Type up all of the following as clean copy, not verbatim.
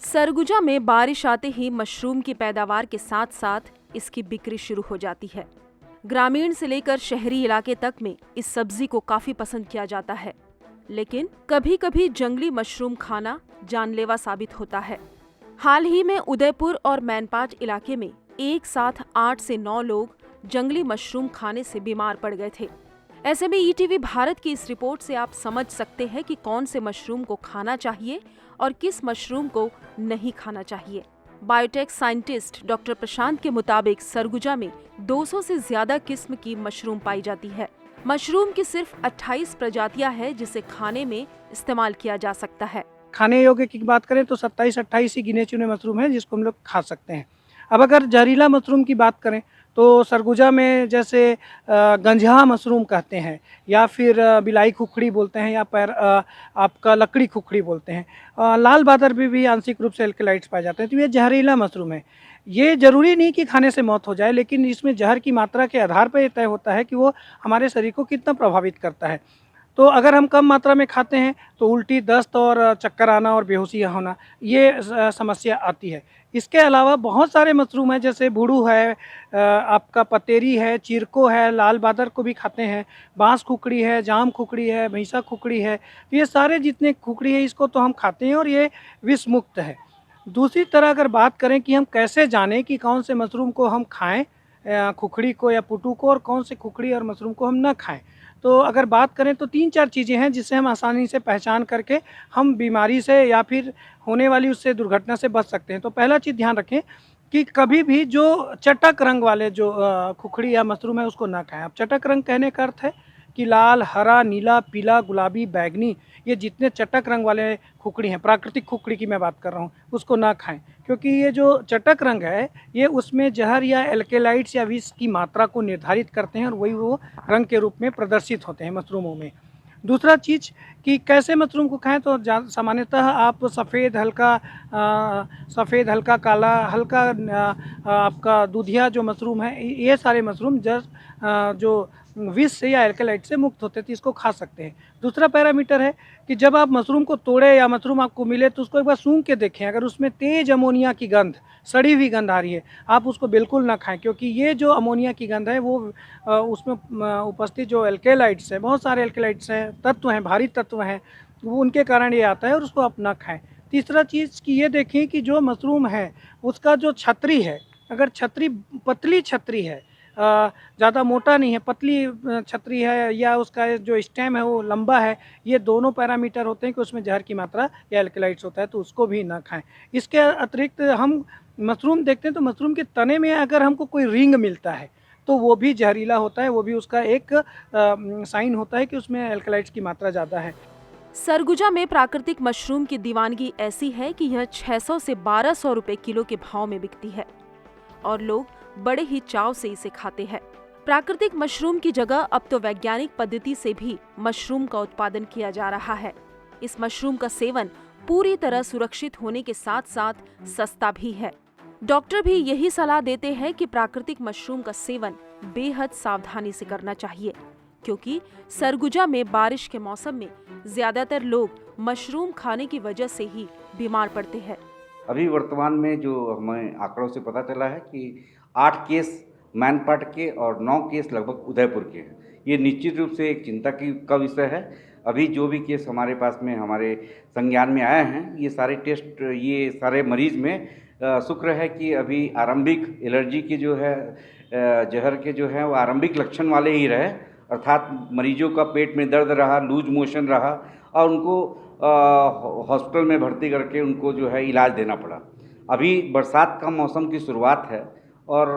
सरगुजा में बारिश आते ही मशरूम की पैदावार के साथ साथ इसकी बिक्री शुरू हो जाती है। ग्रामीण से लेकर शहरी इलाके तक में इस सब्जी को काफी पसंद किया जाता है, लेकिन कभी कभी जंगली मशरूम खाना जानलेवा साबित होता है। हाल ही में उदयपुर और मैनपाट इलाके में एक साथ 8 से 9 लोग जंगली मशरूम खाने से बीमार पड़ गए थे। ऐसे में ईटीवी भारत की इस रिपोर्ट से आप समझ सकते हैं कि कौन से मशरूम को खाना चाहिए और किस मशरूम को नहीं खाना चाहिए। बायोटेक साइंटिस्ट डॉक्टर प्रशांत के मुताबिक सरगुजा में 200 से ज्यादा किस्म की मशरूम पाई जाती है। मशरूम की सिर्फ 28 प्रजातियां हैं जिसे खाने में इस्तेमाल किया जा सकता है। खाने योग्य की बात करें तो 27-28 ही गिने चुने मशरूम हैं जिसको हम लोग खा सकते हैं। अब अगर जहरीला मशरूम की बात करें तो सरगुजा में जैसे गंजहा मशरूम कहते हैं या फिर बिलाई खुखड़ी बोलते हैं या आपका लकड़ी खुखड़ी बोलते हैं। लाल बादर भी आंशिक रूप से एल्केलाइट्स पाए जाते हैं, तो ये जहरीला मशरूम है। ये ज़रूरी नहीं कि खाने से मौत हो जाए, लेकिन इसमें जहर की मात्रा के आधार पर तय होता है कि वो हमारे शरीर को कितना प्रभावित करता है। तो अगर हम कम मात्रा में खाते हैं तो उल्टी, दस्त और चक्कर आना और बेहोशी होना ये समस्या आती है। इसके अलावा बहुत सारे मशरूम हैं जैसे भुड़ू है, आपका पतेरी है, चिरको है, लाल बादर को भी खाते हैं, बांस खुखड़ी है, जाम खुखड़ी है, भैंसा खुखड़ी है। तो ये सारे जितने खुखड़ी है इसको तो हम खाते हैं और ये विष मुक्त है। दूसरी तरह अगर बात करें कि हम कैसे जानें कि कौन से मशरूम को हम खाएँ, खुखड़ी को या पुटू को, और कौन से खुखड़ी और मशरूम को हम ना खाएँ, तो अगर बात करें तो 3-4 चीज़ें हैं जिससे हम आसानी से पहचान करके हम बीमारी से या फिर होने वाली उससे दुर्घटना से बच सकते हैं। तो पहला चीज़ ध्यान रखें कि कभी भी जो चटक रंग वाले जो खुखड़ी या मशरूम है उसको ना खाएं। अब चटक रंग कहने का अर्थ है कि लाल, हरा, नीला, पीला, गुलाबी, बैगनी, ये जितने चटक रंग वाले खुखड़ी हैं, प्राकृतिक खुखड़ी की मैं बात कर रहा हूँ, उसको ना खाएं, क्योंकि ये जो चटक रंग है ये उसमें जहर या एल्केलाइट्स या विष की मात्रा को निर्धारित करते हैं और वही वो रंग के रूप में प्रदर्शित होते हैं मशरूमों में। दूसरा चीज़ कि कैसे मशरूम को खाएं, तो सामान्यतः आप सफ़ेद, हल्का काला, हल्का आपका दूधिया जो मशरूम है, ये सारे मशरूम जो विष से या एल्केलाइट से मुक्त होते थे, इसको खा सकते हैं। दूसरा पैरामीटर है कि जब आप मशरूम को तोड़े या मशरूम आपको मिले तो उसको एक बार सूंघ के देखें। अगर उसमें तेज़ अमोनिया की गंध, सड़ी हुई गंध आ रही है, आप उसको बिल्कुल ना खाएं, क्योंकि ये जो अमोनिया की गंध है वो उसमें उपस्थित जो एल्केलाइट्स हैं, बहुत सारे एल्केलाइट्स हैं, तत्व हैं, भारी तत्व हैं, वो उनके कारण ये आता है और उसको आप ना खाएँ। तीसरा चीज़ कि ये देखें कि जो मशरूम है उसका जो छतरी है, अगर छतरी पतली छतरी है, ज़्यादा मोटा नहीं है, पतली छतरी है, या उसका जो स्टेम है वो लंबा है, ये दोनों पैरामीटर होते हैं कि उसमें जहर की मात्रा या एल्केलाइट्स होता है, तो उसको भी ना खाएं। इसके अतिरिक्त हम मशरूम देखते हैं तो मशरूम के तने में अगर हमको कोई रिंग मिलता है तो वो भी जहरीला होता है, वो भी उसका एक साइन होता है कि उसमें एल्केलाइट्स की मात्रा ज़्यादा है। सरगुजा में प्राकृतिक मशरूम की दीवानगी ऐसी है कि यह 600 से 1200 रुपए किलो के भाव में बिकती है और लोग बड़े ही चाव से इसे खाते हैं। प्राकृतिक मशरूम की जगह अब तो वैज्ञानिक पद्धति से भी मशरूम का उत्पादन किया जा रहा है। इस मशरूम का सेवन पूरी तरह सुरक्षित होने के साथ साथ सस्ता भी है। डॉक्टर भी यही सलाह देते हैं कि प्राकृतिक मशरूम का सेवन बेहद सावधानी से करना चाहिए, क्योंकि सरगुजा में बारिश के मौसम में ज्यादातर लोग मशरूम खाने की वजह से ही बीमार पड़ते हैं। अभी वर्तमान में जो हमें आंकड़ों से पता चला है कि 8 केस मैनपाट के और 9 केस लगभग उदयपुर के हैं। ये निश्चित रूप से एक चिंता का विषय है। अभी जो भी केस हमारे पास में हमारे संज्ञान में आए हैं, ये सारे टेस्ट, ये सारे मरीज में शुक्र है कि अभी आरंभिक एलर्जी के जो है जहर के जो है वो आरंभिक लक्षण वाले ही रहे, अर्थात मरीजों का पेट में दर्द रहा, लूज मोशन रहा और उनको हॉस्पिटल में भर्ती करके उनको जो है इलाज देना पड़ा। अभी बरसात का मौसम की शुरुआत है और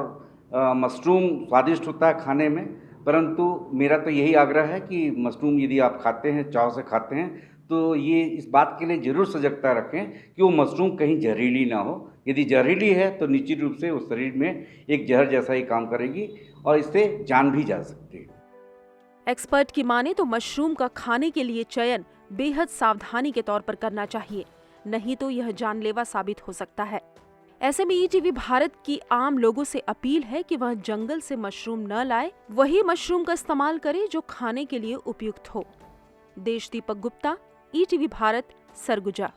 मशरूम स्वादिष्ट होता है खाने में, परंतु मेरा तो यही आग्रह है कि मशरूम यदि आप खाते हैं, चाव से खाते हैं, तो ये इस बात के लिए ज़रूर सजगता रखें कि वो मशरूम कहीं जहरीली ना हो। यदि जहरीली है तो निश्चित रूप से उस शरीर में एक जहर जैसा ही काम करेगी और इससे जान भी जा सकती है। एक्सपर्ट की माने तो मशरूम का खाने के लिए चयन बेहद सावधानी के तौर पर करना चाहिए, नहीं तो यह जानलेवा साबित हो सकता है। ऐसे में ईटीवी भारत की आम लोगों से अपील है कि वह जंगल से मशरूम न लाए, वही मशरूम का इस्तेमाल करे जो खाने के लिए उपयुक्त हो। देशदीपक गुप्ता, ईटीवी भारत, सरगुजा।